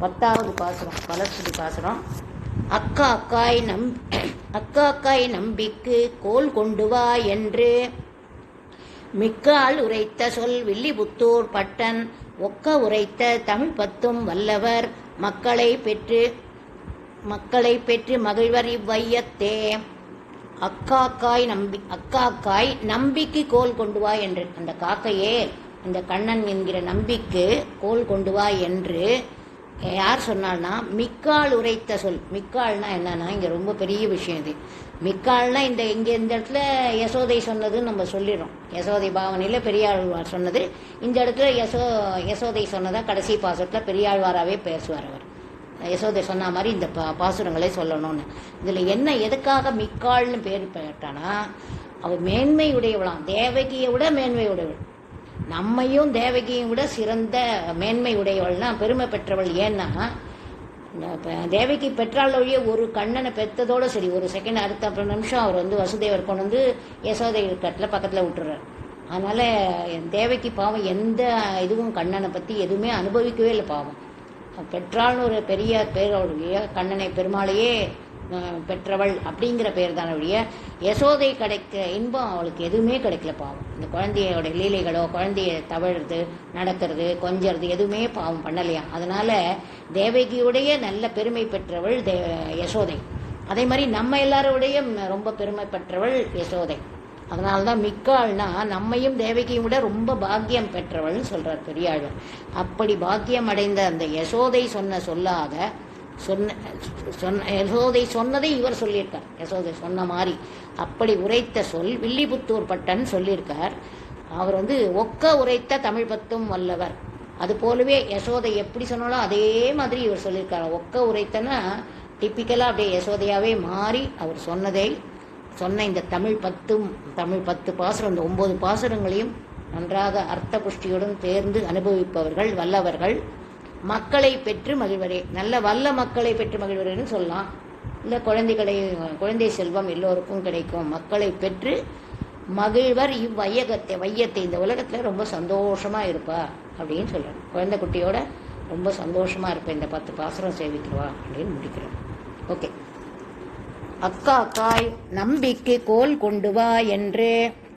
10வது பாசுரம், பலஸ்ருதி பாசுரம். அக்காக்காய் நம்பிக்கு கோல் கொண்டு வா என்று மிக்கால் உரைத்த சொல் வில்லிபுத்தூர் பட்டன் ஒக்க உரைத்த தமிழ் பத்தும் வல்லவர் மக்களை பெற்று மகிழ்வர் இவ்வையத்தே. அக்காக்காய் நம்பிக்கு கோல் கொண்டு வா என்று, அந்த காக்கையே இந்த கண்ணன் என்கிற நம்பிக்கு கோல் கொண்டு வா என்று யார் சொன்னால்னா மிக்கால் உரைத்த சொல். மிக்கால்னா என்னன்னா இங்க ரொம்ப பெரிய விஷயம் இது. மிக்கால்னா இந்த இடத்துல யசோதை சொன்னதுன்னு நம்ம சொல்லிடுறோம். யசோதை பாவனையில பெரியாழ்வார் சொன்னது, இந்த இடத்துல யசோதை சொன்னதா கடைசி பாசுரத்துல பெரியாழ்வாராவே பேசுவார் அவர். யசோதை சொன்ன மாதிரி இந்த பாசுரங்களை சொல்லணும்னு. இதுல என்ன எதுக்காக மிக்கால்னு பேர் பெற்றானா, அவள் மேன்மை உடையவளாம், தேவகியை விட மேன்மை உடையவள், நம்மையும் தேவகியும் விட சிறந்த மேன்மை உடையவள்னா பெருமை பெற்றவள். ஏன்னா தேவகி பெற்றாள் வழியே ஒரு கண்ணனை பெற்றதோடு சரி, ஒரு செகண்ட் அடுத்த நிமிஷம் அவர் வசுதேவர் கொண்டு யசோதை கட்டில் பக்கத்தில் விட்டுறார். அதனால தேவகி பாவம் எந்த இதுவும் கண்ணனை பற்றி எதுவுமே அனுபவிக்கவே இல்லை. பாவம் பெற்றாள்னு ஒரு பெரிய பேரோடைய கண்ணனை பெருமாளையே பெற்றவள் அப்படிங்கிற பேர் தான் ஒழிய யசோதை கிடைக்க இன்பம் அவளுக்கு எதுவுமே கிடைக்கல. பாவம் இந்த குழந்தையோட லீலைகளோ, குழந்தைய தவழுறது, நடக்கிறது, கொஞ்சறது எதுவுமே பாவம் பண்ணலையா. அதனால தேவகியுடைய நல்ல பெருமை பெற்றவள் யசோதை. அதே மாதிரி நம்ம எல்லாரோடைய ரொம்ப பெருமை பெற்றவள் யசோதை. அதனால்தான் மிக்காள்னா நம்மையும் தேவகியும் விட ரொம்ப பாக்கியம் பெற்றவள்னு சொல்றார் பெரியாழ்வார். அப்படி பாக்கியம் அடைந்த அந்த யசோதை சொன்ன சொல்லாக யசோதை சொன்னதை இவர் சொல்லியிருக்கார். யசோதை சொன்ன மாதிரி அப்படி உரைத்த சொல் வில்லிபுத்தூர் பட்டன் சொல்லியிருக்கார். அவர் ஒக்க உரைத்த தமிழ் பத்தும் வல்லவர். அது போலவே யசோதை எப்படி சொன்னாலும் அதே மாதிரி இவர் சொல்லியிருக்கார். ஒக்க உரைத்தனா டிப்பிக்கலா அப்படியே யசோதையாவே மாறி அவர் சொன்ன இந்த தமிழ் 10 பாசுரம், இந்த 9 பாசுரங்களையும் நன்றாக அர்த்த புஷ்டியுடன் தேர்ந்து அனுபவிப்பவர்கள் வல்லவர்கள் மக்களை பெற்று மகிழ்வரே. நல்ல வல்ல மக்களை பெற்று மகிழ்வரேன்னு சொல்லலாம். இல்லை குழந்தை செல்வம் எல்லோருக்கும் கிடைக்கும். மக்களை பெற்று மகிழ்வர் வையத்தை இந்த உலகத்துல ரொம்ப சந்தோஷமா இருப்பா அப்படின்னு சொல்றாங்க. குழந்தை குட்டியோட ரொம்ப சந்தோஷமா இருப்பேன், இந்த 10 பாசுரம் சேவிக்கிறவா அப்படின்னு முடிக்கிறோம். ஓகே. அக்காக்காய் நம்பிக்கு கோல் கொண்டு வா என்று